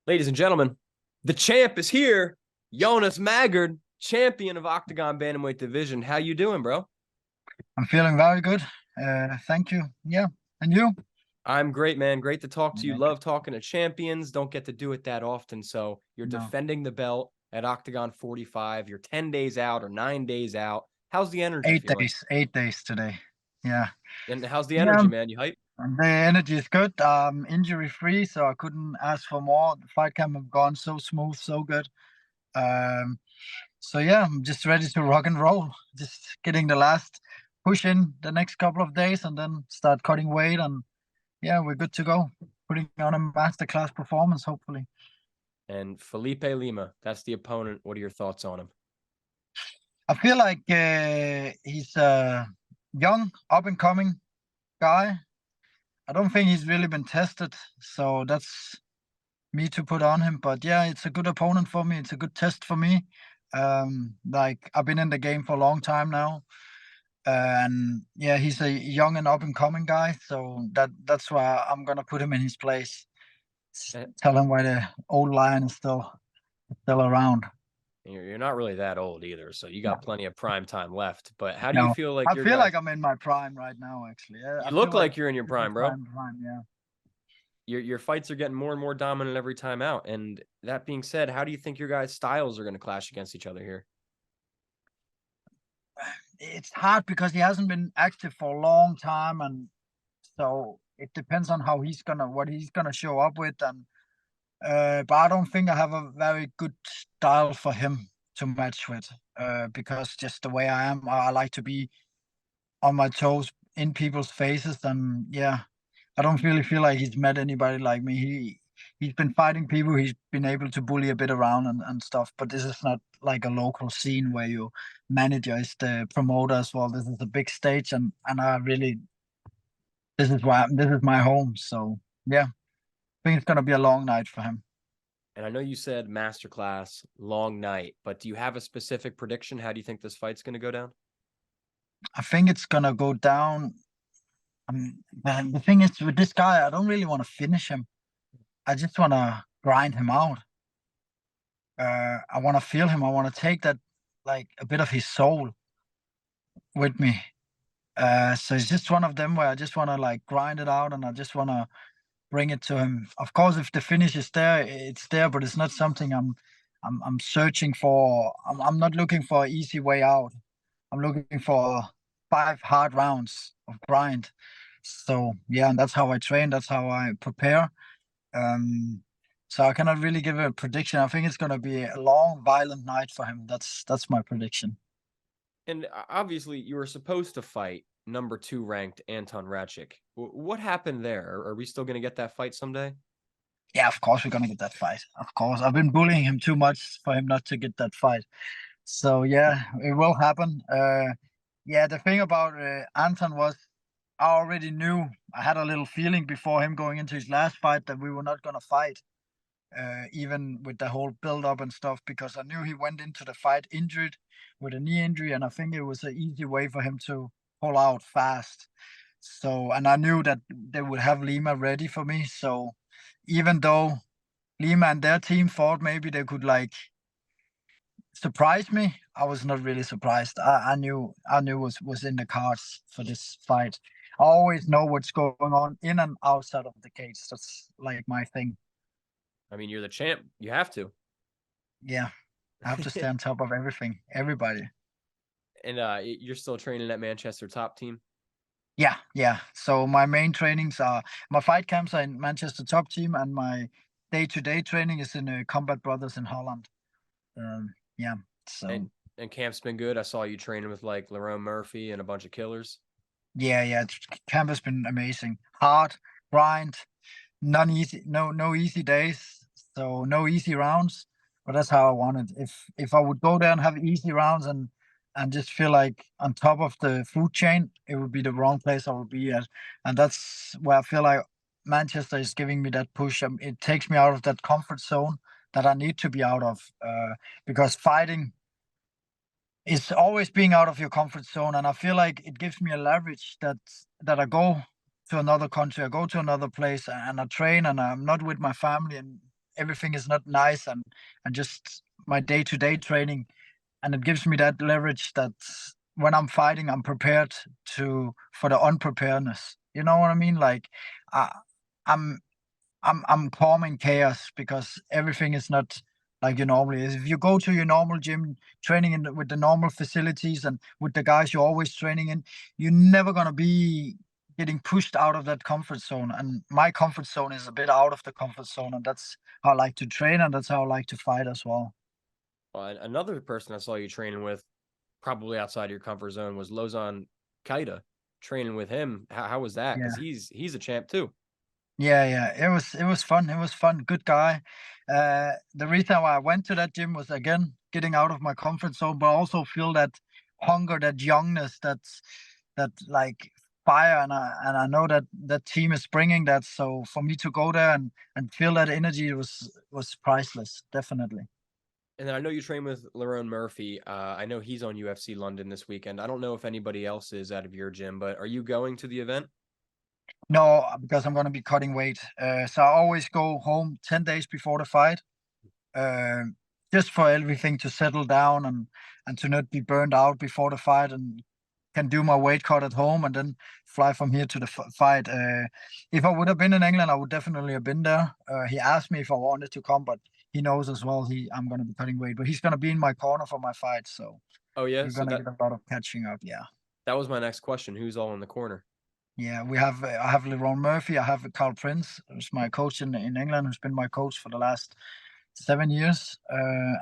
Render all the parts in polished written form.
Ladies and gentlemen, the champ is here. Jonas Magard, champion of Oktagon Bantamweight division. How you doing, bro? I'm feeling very good. Thank you. Yeah. And you? I'm great, man. Great to talk to you. Yeah, Love talking to champions. Don't get to do it that often. So you're no. defending the belt at Octagon 45. You're 10 days out or 9 days out. How's the energy Eight feeling? days, 8 days today. Yeah. And how's the Yeah. energy, man? You hype? The energy is good. Injury free, so I couldn't ask for more. The fight camp have gone so smooth, so good. Um, so yeah, I'm just ready to rock and roll. Just getting the last push in the next couple of days and then start cutting weight and yeah, we're good to go. Putting on a masterclass performance, hopefully. And Felipe Lima, that's the opponent. What are your thoughts on him? I feel like he's a young, up and coming guy. I don't think he's really been tested, so that's me to put on him. But yeah, it's a good opponent for me. It's a good test for me. Like I've been in the game for a long time now, and yeah, he's a young and up and coming guy. So that's why I'm gonna put him in his place. Tell him why the old lion is still around. You're not really that old either, so you got plenty of prime time left. But how do you No, feel like I your feel like guys? I'm in my prime right now. Actually, I You feel look like like you're in your super prime, bro. prime. Yeah. Your fights are getting more and more dominant every time out. And that being said, how do you think your guys' styles are going to clash against each other here? It's hard because he hasn't been active for a long time, and so it depends on how what he's gonna show up with. And but I don't think I have a very good style for him to match with, because just the way I am, I like to be on my toes in people's faces, and yeah, I don't really feel like he's met anybody like me. He's been fighting people. He's been able to bully a bit around and stuff. But this is not like a local scene where your manager is the promoter as well. This is a big stage, and I really this is my home. So yeah, I think it's gonna be a long night for him. And I know you said masterclass, long night, but do you have a specific prediction? How do you think this fight's going to go down? I think it's gonna go down. Man, the thing is with this guy, I don't really want to finish him. I just want to grind him out. I want to feel him. I want to take that, like a bit of his soul with me. So it's just one of them where I just want to like grind it out and I just want to bring it to him. Of course, if the finish is there, it's there, but it's not something I'm searching for. I'm not looking for an easy way out. I'm looking for 5 hard rounds of grind. So yeah, and that's how I train. That's how I prepare. Um, so I cannot really give a prediction. I think it's going to be a long, violent night for him. That's my prediction. And obviously, you were supposed to fight number 2 ranked Anton Ratchik. What happened there? Are we still going to get that fight someday? Yeah, of course we're going to get that fight. Of course, I've been bullying him too much for him not to get that fight. So yeah, it will happen. Yeah, the thing about Anton was I already knew. I had a little feeling before him going into his last fight that we were not going to fight. Even with the whole build up and stuff, because I knew he went into the fight injured with a knee injury, and I think it was an easy way for him to pull out fast. So, and I knew that they would have Lima ready for me. So, even though Lima and their team thought maybe they could like surprise me, I was not really surprised. I knew was in the cards for this fight. I always know what's going on in and outside of the cage. That's like my thing. I mean, you're the champ. You have to. Yeah. I have to stay on top of everything, everybody. And you're still training at Manchester Top Team. Yeah, yeah. So my main trainings are my fight camps are in Manchester Top Team, and my day-to-day training is in Combat Brothers in Holland. Yeah. So And camp's been good. I saw you training with like Lerone Murphy and a bunch of killers. yeah, yeah. Camp has been amazing. Hard grind, none easy, no easy days. So no easy rounds. But that's how I want it. If I would go there and have easy rounds and just feel like on top of the food chain, it would be the wrong place I would be at. And that's where I feel like Manchester is giving me that push. It takes me out of that comfort zone that I need to be out of. Because fighting is always being out of your comfort zone. And I feel like it gives me a leverage that I go to another country, I go to another place and I train and I'm not with my family. And everything is not nice, and just my day-to-day training, and it gives me that leverage that when I'm fighting, I'm prepared to for the unpreparedness. You know what I mean? Like, I, I'm I'm calm in chaos because everything is not like you normally is. If you go to your normal gym, training with the normal facilities and with the guys you're always training in, you're never gonna be getting pushed out of that comfort zone. And my comfort zone is a bit out of the comfort zone, and that's how I like to train, and that's how I like to fight as well. Another person I saw you training with, probably outside your comfort zone, was Lozan Kaida. Training with him, how was that? Yeah. Because he's a champ too. Yeah, yeah, it was fun. It was fun. Good guy. The reason why I went to that gym was again getting out of my comfort zone, but also feel that hunger, that youngness, that like fire, and I know that that team is bringing that. So for me to go there and feel that energy was priceless, definitely. And then I know you train with Lerone Murphy. I know he's on UFC London this weekend. I don't know if anybody else is out of your gym, but are you going to the event? No, because I'm gonna be cutting weight. So I always go home 10 days before the fight. um, just for everything to settle down and to not be burned out before the fight, and can do my weight cut at home and then fly from here to the fight. If I would have been in England, I would definitely have been there. He asked me if I wanted to come, but he knows as well I'm going to be cutting weight, but he's going to be in my corner for my fight, so Oh yeah, we're so going to that get a lot of catching up. Yeah. that was my next question. Who's all in the corner? Yeah, we have I have Lerone Murphy, I have Carl Prince, who's my coach in England, who's been my coach for the last 7 years.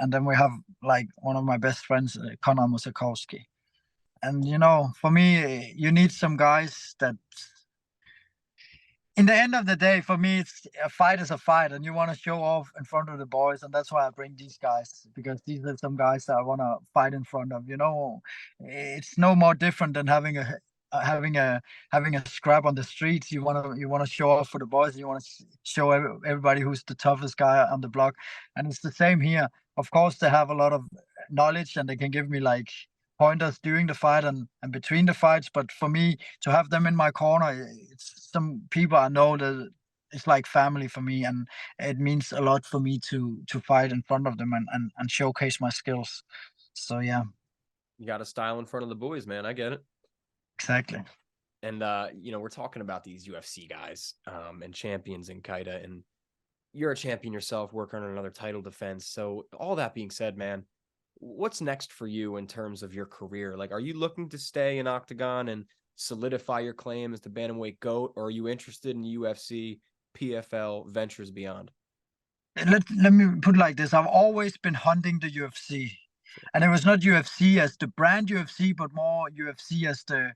And then we have like one of my best friends, Conor Musakowski. And for me, you need some guys that in the end of the day, for me, it's a fight is a fight, and you want to show off in front of the boys, and that's why I bring these guys, because these are some guys that I want to fight in front of. It's no more different than having a having a scrap on the streets. You want to show off for the boys. You want to show everybody who's the toughest guy on the block, and it's the same here. Of course, they have a lot of knowledge, and they can give me like pointers during the fight and between the fights. But for me, to have them in my corner, it's some people I know that it's like family for me, and it means a lot for me to fight in front of them and showcase my skills. So yeah, You got a style in front of the boys, man. I get it. exactly. And we're talking about these UFC guys, and champions in Kaida, and you're a champion yourself, working on another title defense. So all that being said, man, what's next for you in terms of your career? Like, are you looking to stay in Octagon and solidify your claim as the bantamweight goat, or are you interested in UFC, PFL, ventures beyond? Let me put it like this: I've always been hunting the UFC, Sure. and it was not UFC as the brand UFC, but more UFC as the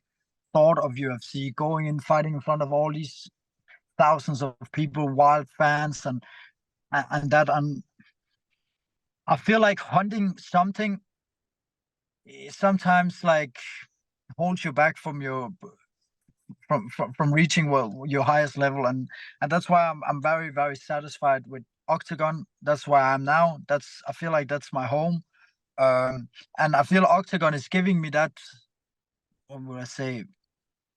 thought of UFC, going in, fighting in front of all these thousands of people, wild fans, and that. And I feel like hunting something sometimes like holds you back from from reaching your highest level, and that's why I'm very very satisfied with Octagon. That's why I'm now. That's I feel like that's my home. And I feel Octagon is giving me that, what would I say,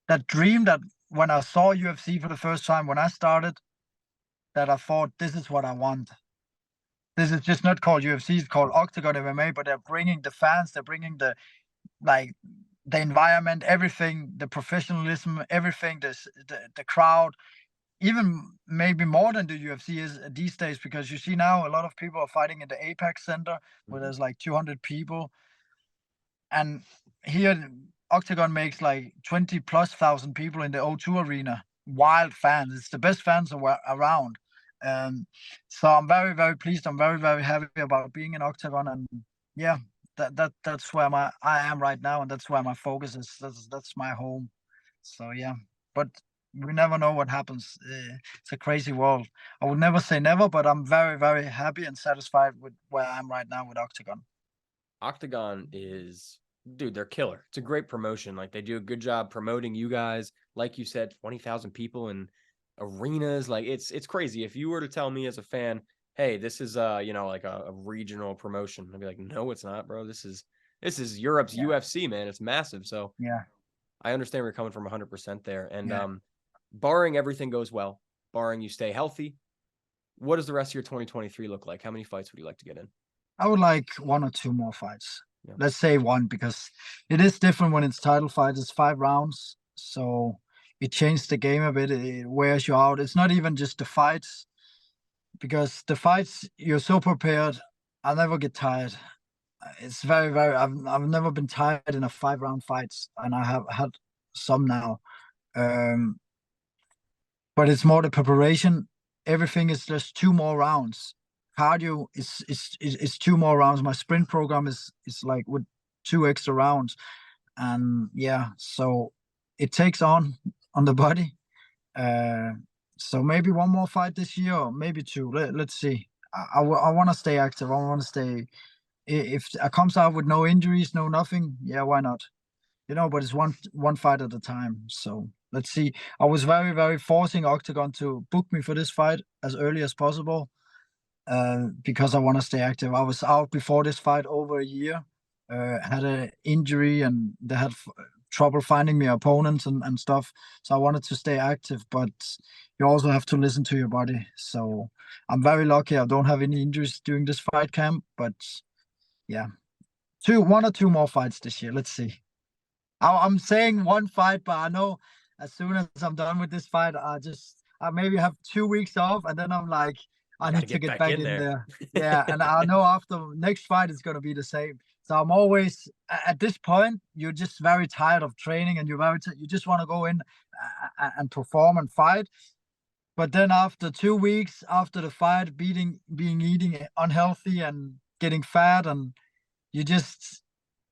that dream that when I saw UFC for the first time, when I started, that I thought this is what I want. This is just not called UFC, it's called Octagon MMA, but they're bringing the fans, they're bringing like the environment, everything, the professionalism, everything, the crowd, even maybe more than the UFC is these days, because you see now a lot of people are fighting in the Apex Center where Mm-hmm. there's like 200 people, and here Octagon makes like 20 plus thousand people in the O2 arena. Wild fans, it's the best fans around. Um, so I'm very very pleased. I'm very very happy about being in Octagon, and yeah, that's where I am right now, and that's where my focus is. That's my home. So yeah, but we never know what happens. It's a crazy world. I would never say never, but I'm very very happy and satisfied with where I am right now with Octagon. Octagon is, dude, they're killer. It's a great promotion. Like, they do a good job promoting you guys. Like you said, 20,000 people in arenas. Like, it's crazy. If you were to tell me as a fan, hey, this is like a regional promotion, I'd be like, no, it's not, bro. This is Europe's Yeah, UFC, man. It's massive. So yeah, I understand where you're coming from 100% there. And yeah. barring everything goes well, barring you stay healthy, What does the rest of your 2023 look like? How many fights would you like to get in? I would like 1 or 2 more fights. Yeah. Let's say one, because it is different when it's title fights. It's 5 rounds, so it changed the game a bit. It wears you out. It's not even just the fights, because the fights you're so prepared. I never get tired. It's very, very. I've never been tired in a 5 round fights, and I have had some now. Um, but it's more the preparation. Everything is just 2 more rounds. Cardio is 2 more rounds. My sprint program is like with 2 extra rounds, and yeah, so it takes on the body. Uh, so maybe one more fight this year, or maybe two. Let's see. I want to stay active. I want to stay. If I comes out with no injuries, no nothing, yeah, why not? But it's one fight at a time. So let's see. I was very, very forcing Oktagon to book me for this fight as early as possible, because I want to stay active. I was out before this fight over a year, had an injury, and they had trouble finding me opponents and stuff. So I wanted to stay active, but you also have to listen to your body. So I'm very lucky. I don't have any injuries during this fight camp, but yeah, 1 or 2 more fights this year. Let's see. I'm saying one fight, but I know as soon as I'm done with this fight, I maybe have 2 weeks off, and then I'm like, You I got to need to get get back back in in there. there. Yeah, and I know after next fight it's gonna be the same. So I'm always at this point, you're just very tired of training, and you just want to go in and perform and fight. But then after 2 weeks after the fight, being eating unhealthy and getting fat, and you just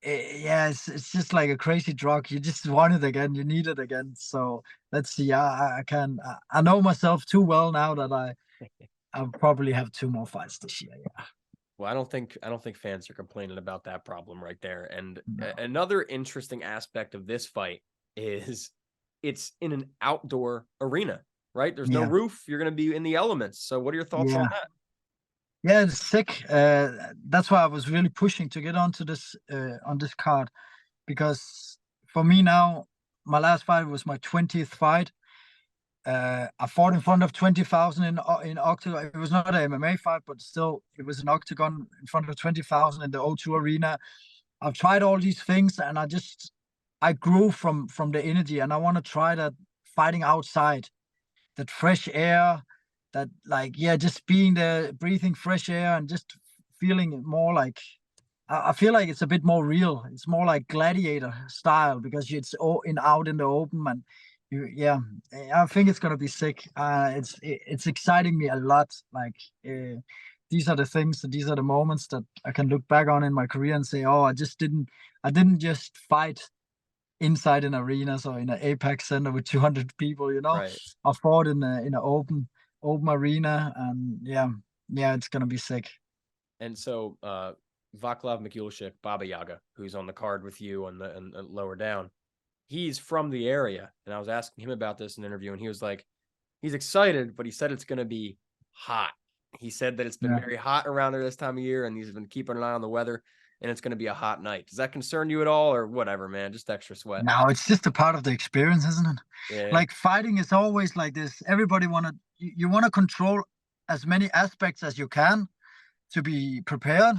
yeah, it's just like a crazy drug. You just want it again. You need it again. So let's see. I can. I know myself too well now that I'll probably have 2 more fights this year. Yeah. Well, I don't think fans are complaining about that problem right there. And No. another interesting aspect of this fight is it's in an outdoor arena, right? There's no Yeah. roof. You're going to be in the elements. So what are your thoughts on Yeah. that? Yeah. It's sick. That's why I was really pushing to get onto this on this card, because for me now, my last fight was my 20th fight. I fought in front of 20,000 in Octagon. It was not an MMA fight, but still, it was an Octagon in front of 20,000 in the O2 arena. I've tried all these things, and I grew from the energy, and I want to try that fighting outside, that fresh air, that like yeah, just being there, breathing fresh air, and just feeling it more like. I feel like it's a bit more real. It's more like gladiator style, because it's all out in the open, and yeah, I think it's gonna be sick. It's exciting me a lot. Like these are the things, these are the moments that I can look back on in my career and say, oh, I didn't just fight inside an arena, so in an Apex center with 200 people. Right. I fought in an open arena, and yeah, it's gonna be sick. And so Vaclav Mikulishik, Baba Yaga, who's on the card with you on the and lower down, he's from the area. And I was asking him about this in an interview, and he was like, he's excited, but he said it's going to be hot. He said that it's been Yeah. very hot around there this time of year, and he's been keeping an eye on the weather, and it's going to be a hot night. Does that concern you at all, or whatever, man? Just extra sweat. No, it's just a part of the experience, isn't it? Yeah. Like fighting is always like this. Everybody you want to control as many aspects as you can to be prepared.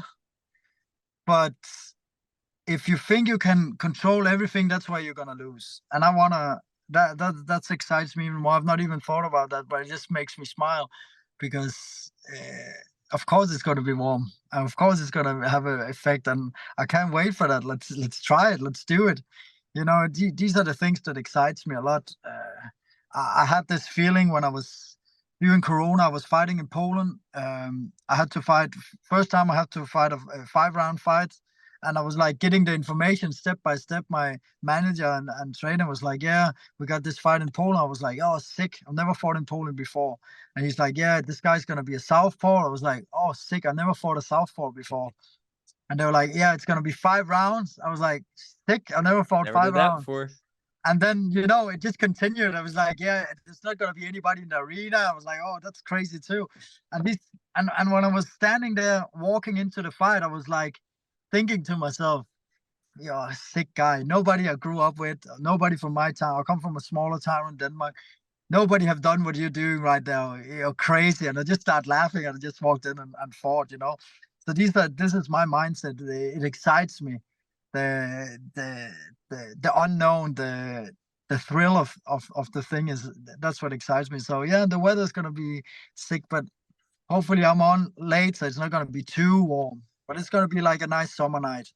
But if you think you can control everything, that's why you're gonna lose. And I wanna that excites me even more. I've not even thought about that, but it just makes me smile, because of course it's gonna be warm. And of course it's gonna have an effect, and I can't wait for that. Let's try it. Let's do it. These are the things that excites me a lot. I had this feeling when I was during Corona. I was fighting in Poland. I had to fight first time. I had to fight a 5 round fight, and I was like getting the information step by step. My manager and trainer was like, "Yeah, we got this fight in Poland." I was like, "Oh, sick! I've never fought in Poland before." And he's like, "Yeah, this guy's gonna be a southpaw." I was like, "Oh, sick! I never fought a southpaw before." And they were like, "Yeah, it's gonna be 5 rounds." I was like, "Sick! I never fought Never five did that rounds." before. And then it just continued. I was like, "Yeah, there's not gonna be anybody in the arena." I was like, "Oh, that's crazy too." And this, and when I was standing there walking into the fight, I was like thinking to myself, "You're a sick guy. Nobody I grew up with, nobody from my town. I come from a smaller town in Denmark. nobody have done what you're doing right now. You're crazy. And I just start laughing and I just walked in and fought, you know. So this is my mindset. It excites me. The the the unknown, the thrill of the thing is that's what excites me. So yeah, the weather's gonna be sick, but hopefully I'm on late, so it's not gonna be too warm. But it's gonna be like a nice summer night.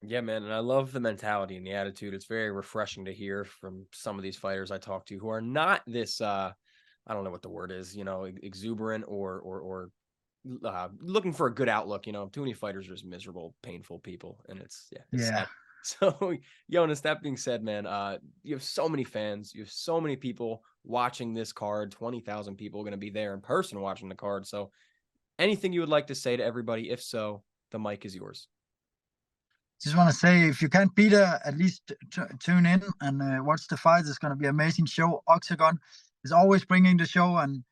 Yeah, man, and I love the mentality and the attitude. It's very refreshing to hear from some of these fighters I talk to who are not this I don't know what the word is, exuberant or looking for a good outlook. Too many fighters are just miserable, painful people, and it's Yeah. sad. So, Jonas, that being said, man, you have so many fans, you have so many people watching this card. 20,000 people are going to be there in person watching the card. So, anything you would like to say to everybody? If so, the mic is yours. Just want to say, if you can't beat her, at least tune in and watch the fight. It's going to be an amazing show. Oktagon is always bringing the show, and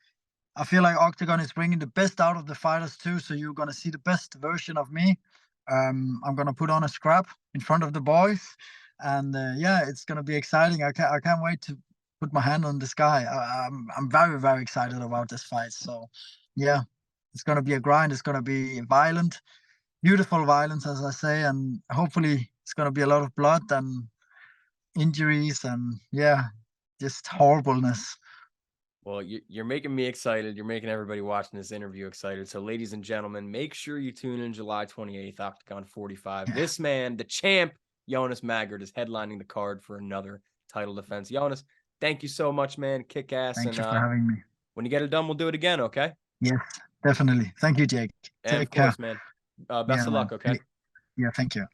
I feel like Oktagon is bringing the best out of the fighters too. So you're going to see the best version of me. I'm going to put on a scrap in front of the boys, and yeah, it's going to be exciting. I can't wait to put my hand on the sky. I'm very, very excited about this fight. So yeah, it's going to be a grind. It's going to be violent, beautiful violence, as I say, and hopefully it's going to be a lot of blood and injuries and yeah, just horribleness. Well, you're making me excited. You're making everybody watching this interview excited. So, ladies and gentlemen, make sure you tune in July 28th, Octagon 45. Yeah. This man, the champ, Jonas Magard, is headlining the card for another title defense. Jonas, thank you so much, man. Kick ass. Thank And you for having me. when you get it done, we'll do it again, okay? Yes, definitely. Thank you, Jake. And of Take care. course, man, best Yeah, of man. luck, okay? Yeah, thank you.